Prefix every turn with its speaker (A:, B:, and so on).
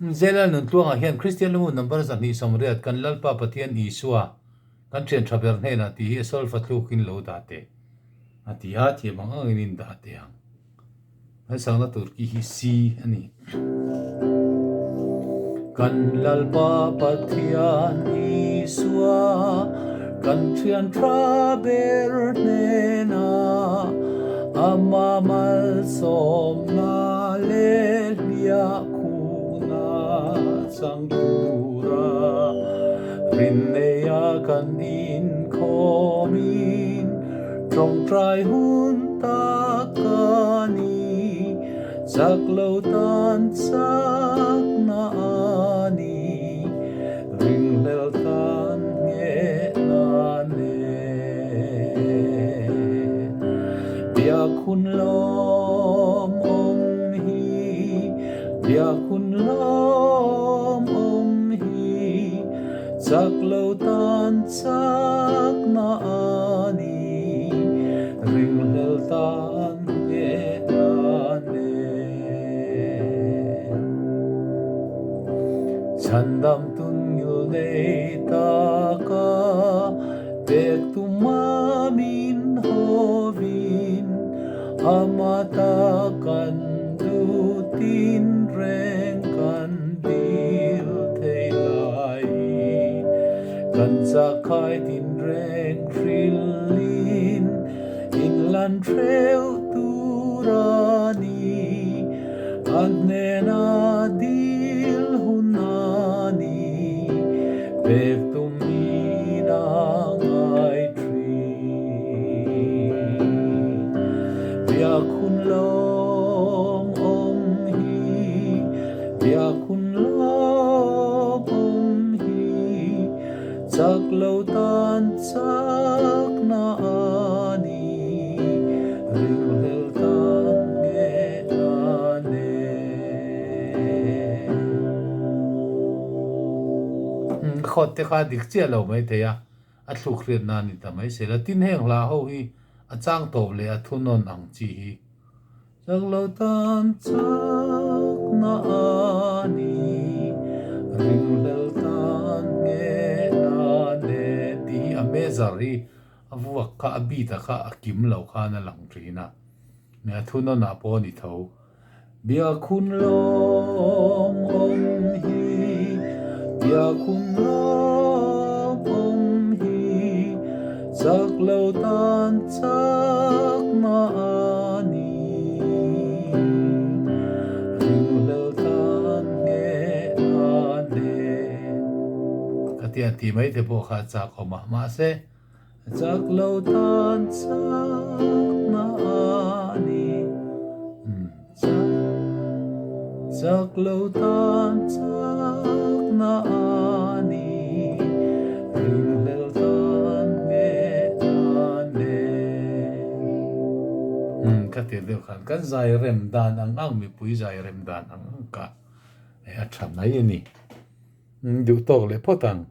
A: Zela nun tuang a hian Christian lumun number zan ni somriat kan lalpa pathian Isua kan thian thaber hna ti hi sol fatlukin lo da te ati ha thi bang angin da te ang hai sangna turki hi si ani kan lalpa pathian Isua kan thian thaber hna ama mal som na le lia sang tura rinneya kan in komin trong trai hun ta kani sak lo tan sak na ani ring lel tan nge na ne bia kun lom om hi bia kun lom om hi sak lo tan sak na ani ring lel tan nge na ne chandam tun yul nei ta ka pek tu ma min hovin amata kan du tin reng kan dil thei lai kan sa khai tin reng trilin in lan treu turani an ne na dil hunani pek tu mi na ngai tri bia kun lom om hi bia kun lom om hi sak lo tan sak na ani ring lel tan nge ane khot te kha dik chia lo mai te ya a thluk riat na ni ta mai se la tin heng la ho hi a chang top le a thunon ang chi hi sak lo tan sak na ani ring lel tan nge na ne ti a me zari a vuak kha a bi ta kha a kim lo kha na lang trina me a thunon a po ni tho bia kun lom om hi bia kun lom om hi sak lo tan sak na ani ring lel tan nge ane katia ti mai te po kha cha ko ma se sak lo tan sak na ani sak lo tan sak na ani ring lel tan nge ane katia de khan kan zai rem dan ang mi pui zai rem dan ang ka e a tham nai ni du tok le potang